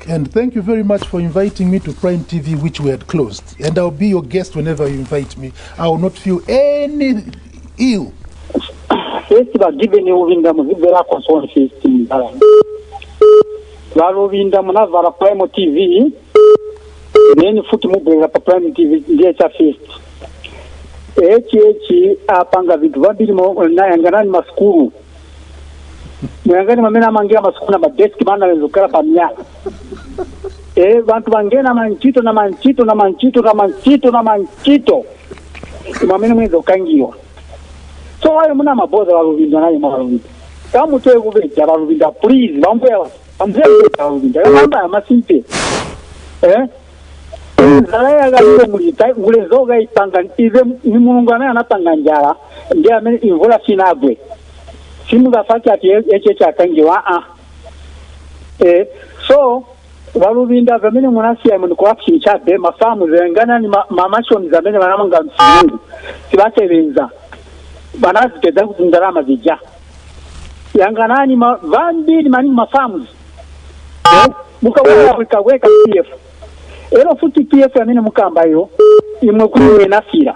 And thank you very much for inviting me to Prime TV, which we had closed. And I'll be your guest whenever you invite me. I will not feel any ill. Festival given you Lubinda Muzibera Console Festival. Lubinda Munavara Prime TV. Then football Prime TV. Yes, a fest. Apanga vitu vabirimo na yanganani maskuru. Mwangani mamena mangia maskuru na madeski bana lezukara pamya. Bantu bangena manchito. Mamena mwezo kangiwa. So why muna maboza wa Lubinda na yema Lubinda. Kama tuwe kuveja wa Lubinda, please, mambo wa Lubinda. Kama masimpe. Zalaya galiwe mulita ngulezoga ipanga ize nimungana anapanga njala ndiye ame invola finagwe simu gafati ati eche akangiwa so Lubinda vamene munasiya mu corruption chabe mafamu zengana ni mamashoni zamene banamanga msingu sibasebenza banaziteza kuzindalama zijja yanganani vambiri mani mafamu mukaweka PF ero futi PF amene mukambayo imwe kuri nafira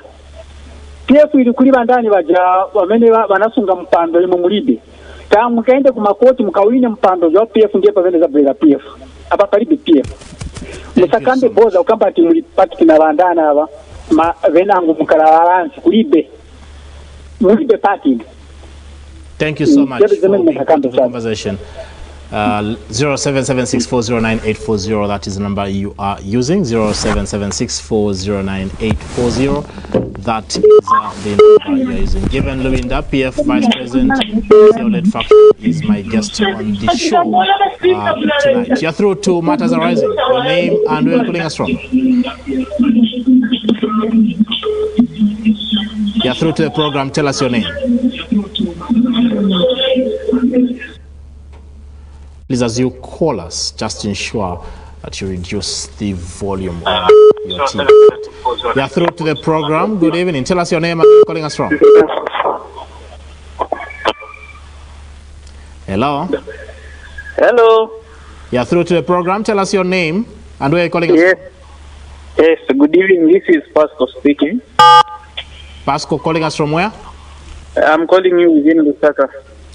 PF ili kuri bandani baja bamene banasunga mpando imwe mulibe kama mukaende ku makoti mukawine mpando yo PF ndiye pamene za brera PF apa palibe PF musakambe boza ukamba ati muri pati na bandana aba venangu mukalalansi kulibe party. Thank you so much for the conversation. 0776409840, that is the number you are using. 0776409840, that is the number you are using. Given Lubinda, PF Vice President, Theolet Faction, is my guest on the show tonight. You're through to Matters Arising. Your name and where you're calling us from. You're through to the program. Tell us your name. Please, as you call us, just ensure that you reduce the volume of your TV. You're through to the program. Good evening. Tell us your name and where you're calling us from. Hello. Hello. You're through to the program. Tell us your name and where you're calling us from. Yes, good evening. This is Pasco speaking. Pasco, calling us from where? I'm calling you within Lusaka.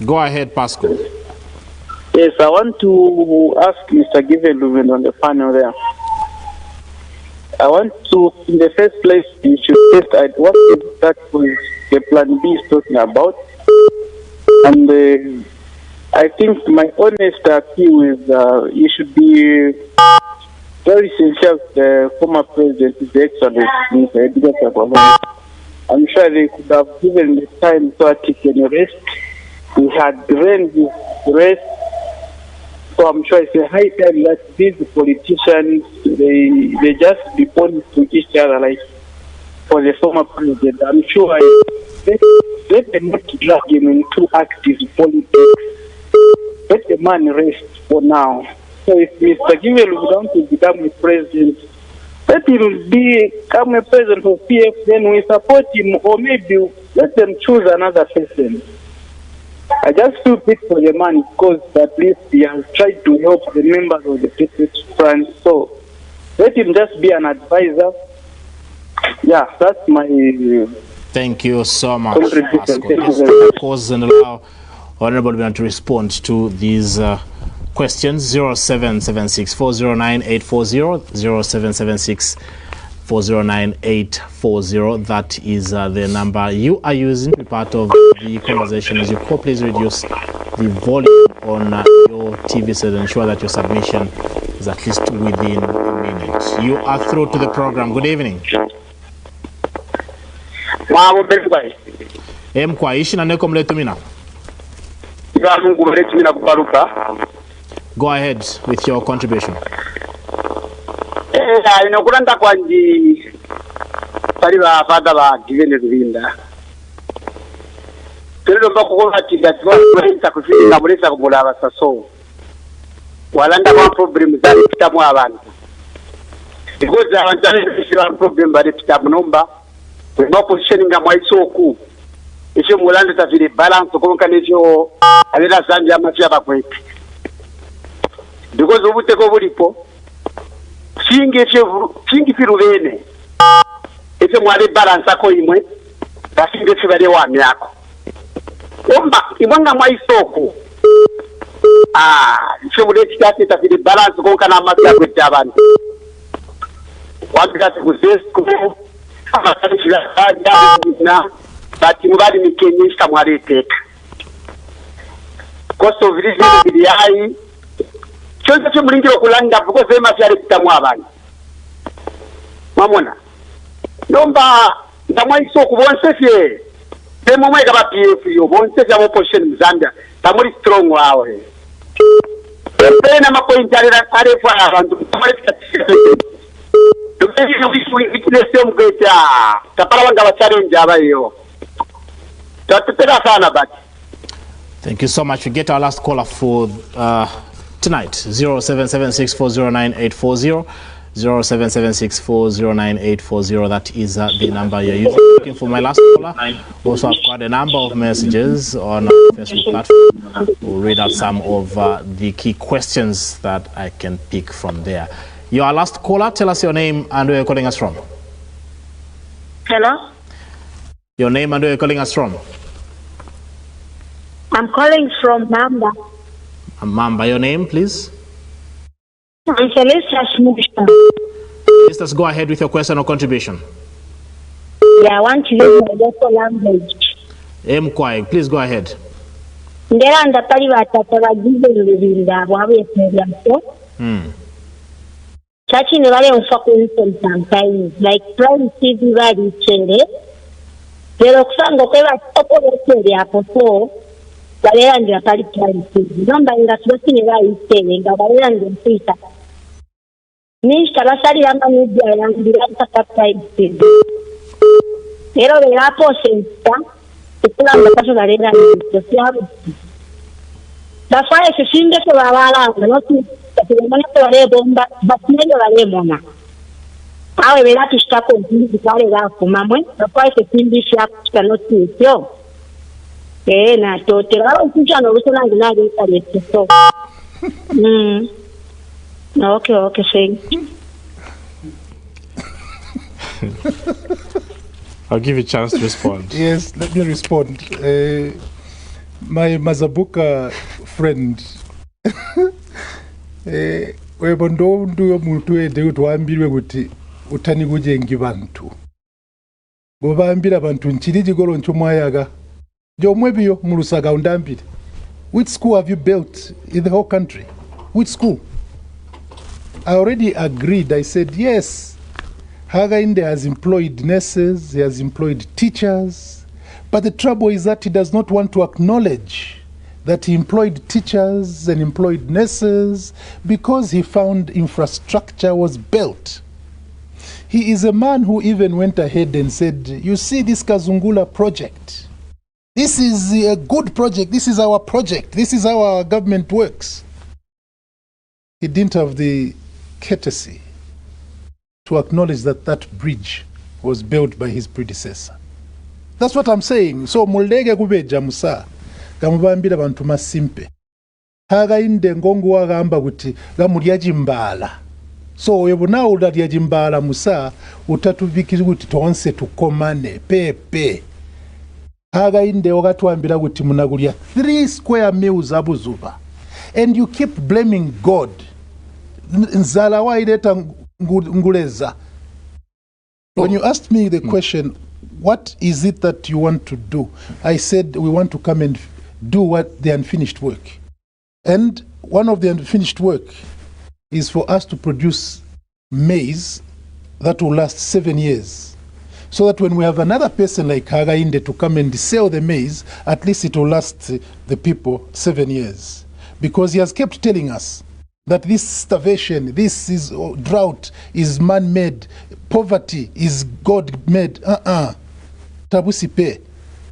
Go ahead, Pasco. Yes, I want to ask Mr. Given Lubinda on the panel there. I want to, in the first place, you should test what is that the plan B is talking about. And I think my honest appeal is you should be very sincere with the former president, His Excellency, Mr. Edgar Kabalo. I'm sure they could have given the time so that he can rest. He had drained his rest. So I'm sure it's a high time that these politicians, they just be honest to each other, like for the former president. I'm sure let them not drag him into active politics. Let the man rest for now. So if Mr. Given Lubinda to become a president, let him become a president of PF, then we support him, or maybe let them choose another person. I just feel bad for the man because at least he has tried to help the members of the PF front. So let him just be an advisor. Yeah, that's my... Thank you so much, Pasco. Just pause and allow Honorable Lubinda to respond to these questions. 0776409840, 0776409840. That is the number you are using to be part of the conversation. As you call, please reduce the volume on your TV set and ensure that your submission is at least within a minute. You are through to the program. Good evening. Go ahead with your contribution. Inokulanda kwanji pali ba fada ba Given Lubinda. Telo mbako ati that one kufika mulesa kumula basaso. Walanda kwa problem za kitabu abantu. Because abantu problem ba kitabu nomba. No positioning nga mwaisoku. Isho mulanda tafiri balance ko kanisho abira Zambia mafia bakwetu. because obuteko bulipo singa firubene ese mwale balance ako imwe basinga fibale wa myako omba ibanga mwaisoko ife muleti kati tafili balance konka na masa kwete abantu wabikati kuzesko amasali filafanya na bati mubali mikenyishka mwale teka cost of living biliyai cyose cyo muringiro kulanda kuko sema cyari kitamwa abantu mamona nomba ndamwaiso kubonse fye demo mwega ba PF yo bonse fya opposition Zambia tamuri strong wawe pena mapoint alera arefa abantu tamuri witness mugeta tapala wanga ba challenge abayo tatupera sana bati. Thank you so much. We get our last caller for tonight. 0776409840. 0776409840. That is the number you're using. Looking for my last caller. Also, I've got a number of messages on our Facebook platform. We'll read out some of the key questions that I can pick from there. Your last caller, tell us your name and where you're calling us from. Hello? Your name and where you're calling us from. I'm calling from Mamba. Mamba, your name, please. I'm Celestia Smusha. Let's go ahead with your question or contribution. Yeah, I want to use my local language. Mkwai, please go ahead. Ndera ndapali batata bagize Lubinda bwawe seriaso. Chachi ne bale unfa ku sometimes like prime TV bali chele. Pero kusanga kweba opolete hapo so balera ndi apali prime TV. Namba inga sosi ne bali chele nga balera ndi mpita. Ni stabasali lamba media yangu ndira prime TV. Pero de la posenza kuna mbacho balera ndi social. La fare se finde che va avanti, no si non è che bomba, ma meglio la lemona. Awe velati sta con di fare la fuma, ma poi se quindi si applica lo stesso. Na to te la un giorno lo sono andando a fare questo. Okay, thank you. I'll give you a chance to respond. Yes, let me respond. My Mazabuka friend, webondo nduyo muntu ede utwambirwe kuti utani kujengi bantu. Bobambira abantu nchiriji golo nchumwayaga. Jomwebiyo mulusaga undambire. Which school have you built in the whole country? Which school? I already agreed. I said yes. Hagainde has employed nurses, he has employed teachers. But the trouble is that he does not want to acknowledge that he employed teachers and employed nurses because he found infrastructure was built. He is a man who even went ahead and said, you see this Kazungula project, this is a good project, this is our project, this is how our government works. He didn't have the courtesy to acknowledge that that bridge was built by his predecessor. That's what I'm saying. So mulege kubeja musa gamubambira bantu masimpe haga inde ngongo wagamba kuti gamulyaji mbala so yebona ulyaji mbala musa utatubikiri kuti tonse tukomane pepe haga inde wakatuambira kuti munagulya 3 square meals abuzuba and you keep blaming God nzala waileta nguleza. When you asked me the question, what is it that you want to do? I said we want to come and do what the unfinished work. And one of the unfinished work is for us to produce maize that will last 7 years. So that when we have another person like Hagainde to come and sell the maize, at least it will last the people 7 years. Because he has kept telling us that this starvation, this is drought is man-made, poverty is God-made. Tabusipe,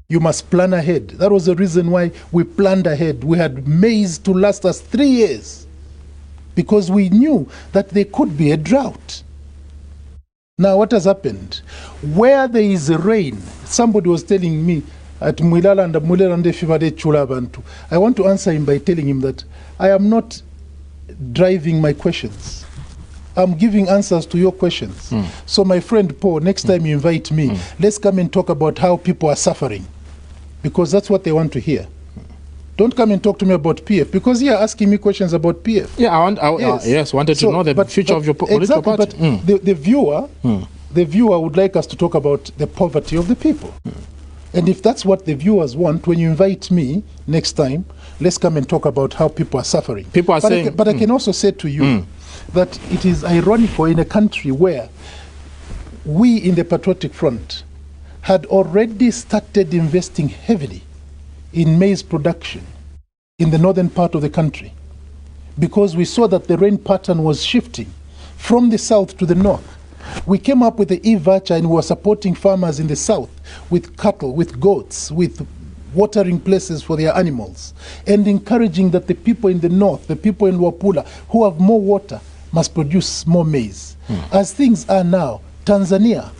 you must plan ahead. That was the reason why we planned ahead. We had maize to last us 3 years because we knew that there could be a drought. Now what has happened? Where there is rain, somebody was telling me at Muilalanda Fibade Chulabantu. I want to answer him by telling him that I am not driving my questions. I'm giving answers to your questions. So my friend Paul, next time you invite me, let's come and talk about how people are suffering, because that's what they want to hear. Don't come and talk to me about PF, because you're asking me questions about PF. Yeah, wanted to know the future of your political party. But the viewer would like us to talk about the poverty of the people. And if that's what the viewers want, when you invite me next time, let's come and talk about how people are suffering. People are saying... But I can also say to you that it is ironical in a country where we in the Patriotic Front had already started investing heavily in maize production in the northern part of the country, because we saw that the rain pattern was shifting from the south to the north. We came up with the e-voucher and we were supporting farmers in the south with cattle, with goats, with watering places for their animals, and encouraging that the people in the north, the people in Wapula, who have more water, must produce more maize. As things are now, Tanzania,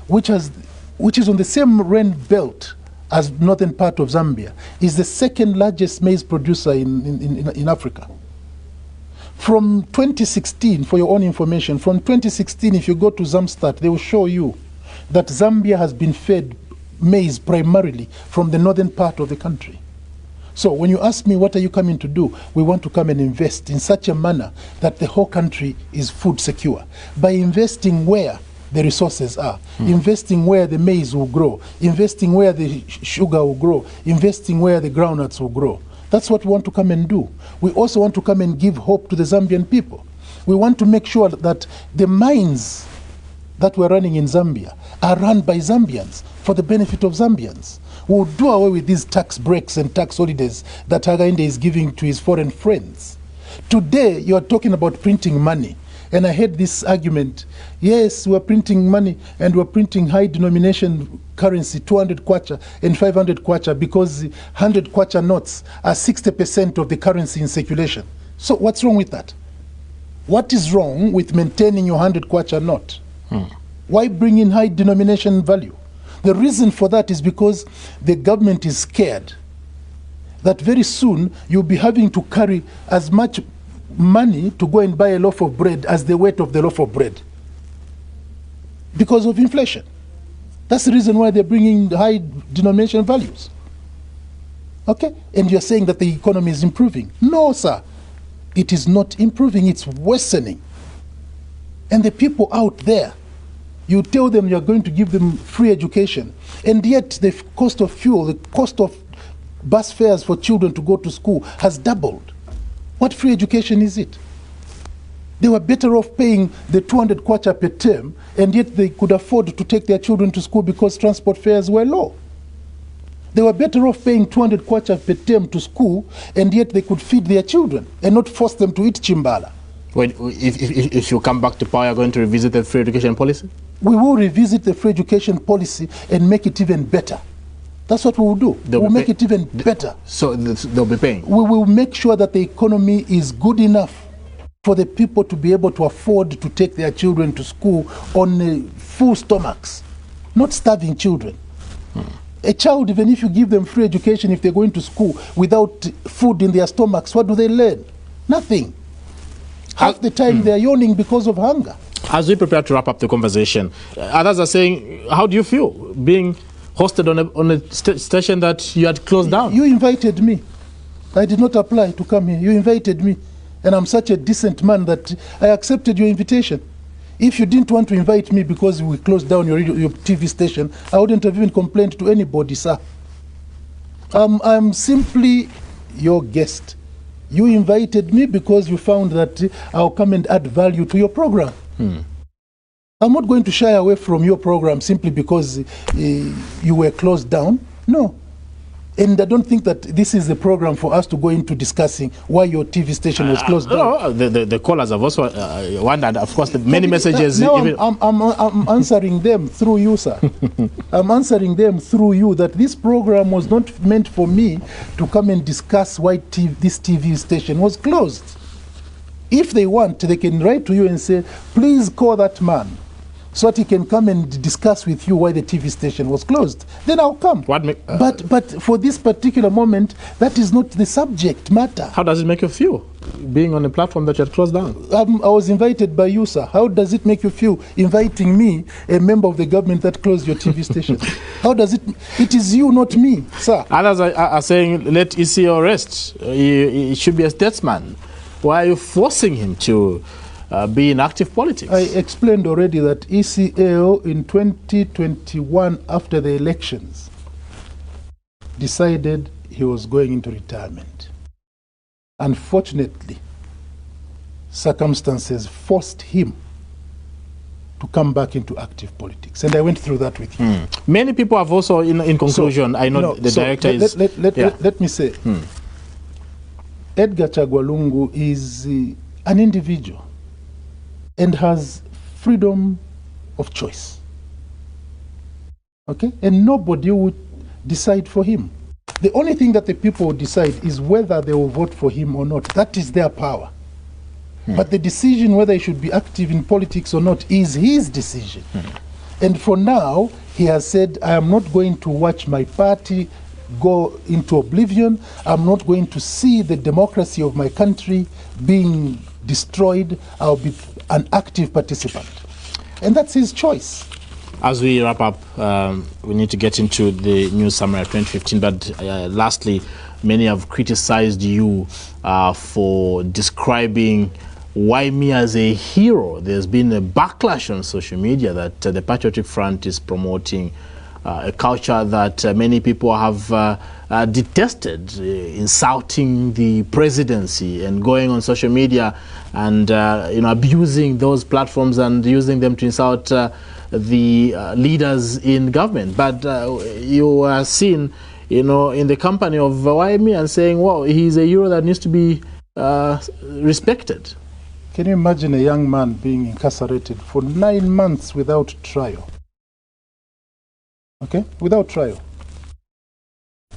which is on the same rain belt as northern part of Zambia, is the second largest maize producer in Africa. From 2016, for your own information, from 2016, if you go to Zamstat, they will show you that Zambia has been fed maize primarily from the northern part of the country. So when you ask me what are you coming to do, we want to come and invest in such a manner that the whole country is food secure. By investing where the resources are, investing where the maize will grow, investing where the sugar will grow, investing where the groundnuts will grow. That's what we want to come and do. We also want to come and give hope to the Zambian people. We want to make sure that the mines that we're running in Zambia are run by Zambians for the benefit of Zambians. We'll do away with these tax breaks and tax holidays that Hakainde is giving to his foreign friends. Today, you're talking about printing money. And I heard this argument, yes, we're printing money and we're printing high denomination currency, 200 kwacha and 500 kwacha, because 100 kwacha notes are 60% of the currency in circulation. So what's wrong with that? What is wrong with maintaining your 100 kwacha note? Why bring in high denomination value? The reason for that is because the government is scared that very soon you'll be having to carry as much money to go and buy a loaf of bread as the weight of the loaf of bread because of inflation. That's the reason why they're bringing high denomination values. Okay? And you're saying that the economy is improving. No, sir. It is not improving, it's worsening. And the people out there, you tell them you're going to give them free education, and yet the cost of fuel, the cost of bus fares for children to go to school has doubled. What free education is it? They were better off paying the 200 kwacha per term, and yet they could afford to take their children to school because transport fares were low. They were better off paying 200 kwacha per term to school, and yet they could feed their children and not force them to eat chimbala. Wait, if you come back to power, you're going to revisit the free education policy? We will revisit the free education policy and make it even better. That's what we will do. We'll make it even better. So they'll be paying? We will make sure that the economy is good enough for the people to be able to afford to take their children to school on full stomachs, not starving children. A child, even if you give them free education, if they're going to school without food in their stomachs, what do they learn? Nothing. Half the time they're yawning because of hunger. As we prepare to wrap up the conversation, others are saying, how do you feel being hosted on a station that you had closed down? You invited me. I did not apply to come here. You invited me. And I'm such a decent man that I accepted your invitation. If you didn't want to invite me because we closed down your TV station, I wouldn't have even complained to anybody, sir. I'm simply your guest. You invited me because you found that I'll come and add value to your program. I'm not going to shy away from your program simply because you were closed down. No. And I don't think that this is a program for us to go into discussing why your TV station was closed down. No, the callers have also wondered, of course, the many messages. Now I'm answering them through you, sir. I'm answering them through you that this program was not meant for me to come and discuss why this TV station was closed. If they want, they can write to you and say, please call that man so that he can come and discuss with you why the TV station was closed, then I'll come. But for this particular moment, that is not the subject matter. How does it make you feel, being on a platform that you had closed down? I was invited by you, sir. How does it make you feel inviting me, a member of the government that closed your TV station? How does it? It is you, not me, sir. Others are saying, let ECO rest. He should be a statesman. Why are you forcing him to be in active politics? I explained already that ECO in 2021, after the elections, decided he was going into retirement. Unfortunately, circumstances forced him to come back into active politics. And I went through that with you. Many people have also, in conclusion, I know the director is... Let me say, Edgar Chagwalungu is an individual and has freedom of choice. Okay? And nobody would decide for him. The only thing that the people will decide is whether they will vote for him or not. That is their power. But the decision whether he should be active in politics or not is his decision. And for now, he has said, I am not going to watch my party go into oblivion. I'm not going to see the democracy of my country being destroyed. I'll be an active participant. And that's his choice. As we wrap up, we need to get into the news summary of 2015. But lastly, many have criticized you for describing Waimi as a hero. There's been a backlash on social media that the Patriotic Front is promoting a culture that many people have detested, insulting the presidency and going on social media and abusing those platforms and using them to insult the leaders in government. But you are seen, in the company of Waimi and saying, well, he's a hero that needs to be respected. Can you imagine a young man being incarcerated for 9 months without trial? Okay? Without trial.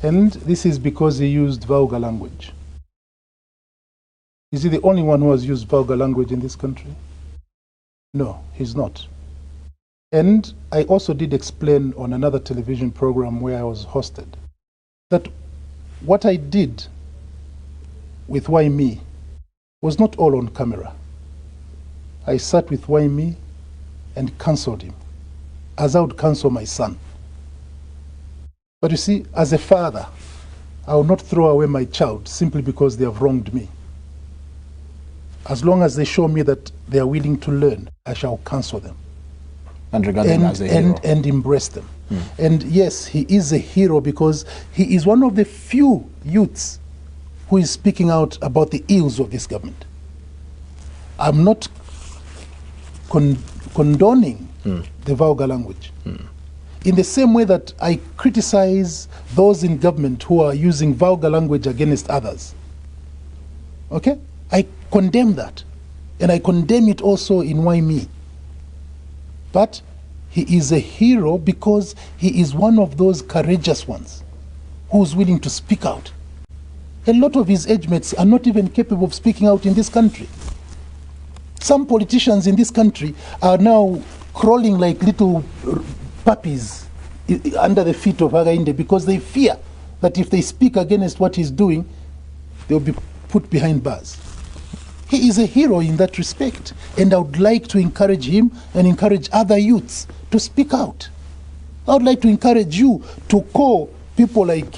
And this is because he used vulgar language. Is he the only one who has used vulgar language in this country? No, he's not. And I also did explain on another television program where I was hosted that what I did with Waimi was not all on camera. I sat with Waimi and counseled him, as I would counsel my son. But you see, as a father, I will not throw away my child simply because they have wronged me. As long as they show me that they are willing to learn, I shall counsel them. And regard them as a hero. And embrace them. And yes, he is a hero because he is one of the few youths who is speaking out about the ills of this government. I'm not condoning the vulgar language. In the same way that I criticize those in government who are using vulgar language against others. Okay? I condemn that. And I condemn it also in Waimi. But he is a hero because he is one of those courageous ones who's willing to speak out. A lot of his age mates are not even capable of speaking out in this country. Some politicians in this country are now crawling like little puppies under the feet of Hakainde because they fear that if they speak against what he's doing, they'll be put behind bars. He is a hero in that respect, and I would like to encourage him and encourage other youths to speak out. I would like to encourage you to call people like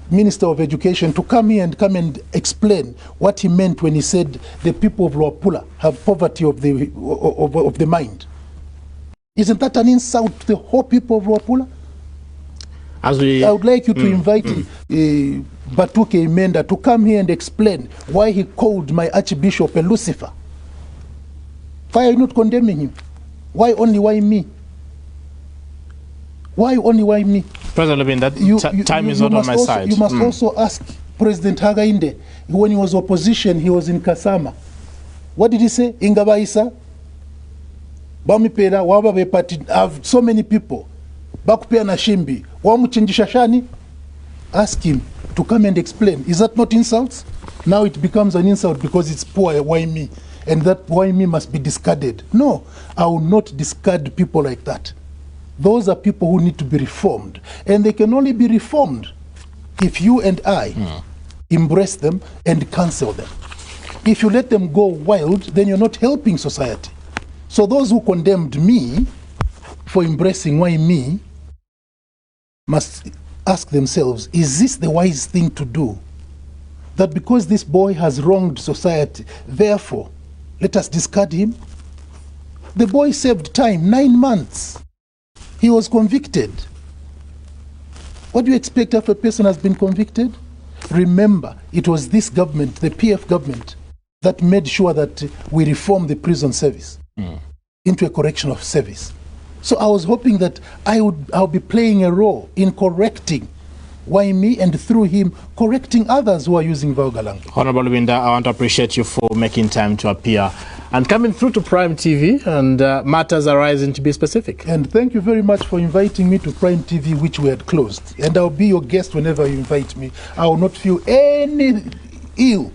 Minister of Education to come here and come and explain what he meant when he said the people of Luapula have poverty of the mind. Isn't that an insult to the whole people of Luapula? I would like you to invite Batuke Imenda to come here and explain why he called my Archbishop a Lucifer. Why are you not condemning him? Why only why me? Why only why me? President Lubinda, time is not on my side. You must also ask President Hakainde, when he was opposition, he was in Kasama. What did he say? Ingabaisa, Bamipela, Wababe Party, have so many people. Bakupea na Shimbi, Wamuchinjisha Shani. Ask him to come and explain. Is that not insults? Now it becomes an insult because it's poor, why me? and that why me must be discarded. No, I will not discard people like that. Those are people who need to be reformed, and they can only be reformed if you and I embrace them and cancel them. If you let them go wild, then you're not helping society. So those who condemned me for embracing why me must ask themselves, is this the wise thing to do? That because this boy has wronged society, therefore, let us discard him? The boy served time, 9 months. He was convicted. What do you expect after a person has been convicted? Remember, it was this government, the PF government, that made sure that we reform the prison service into a correctional service. So I was hoping that I'll be playing a role in correcting why me, and through him correcting others who are using vulgar language. Honorable Lubinda, I want to appreciate you for making time to appear and coming through to Prime TV and matters arising, to be specific. And thank you very much for inviting me to Prime TV, which we had closed. And I'll be your guest whenever you invite me. I will not feel any ill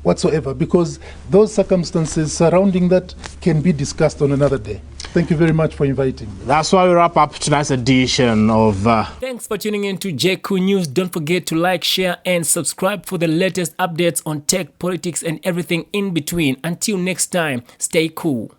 whatsoever, because those circumstances surrounding that can be discussed on another day. Thank you very much for inviting me. That's why we wrap up tonight's edition of... Thanks for tuning in to JQ News. Don't forget to like, share, and subscribe for the latest updates on tech, politics, and everything in between. Until next time, stay cool.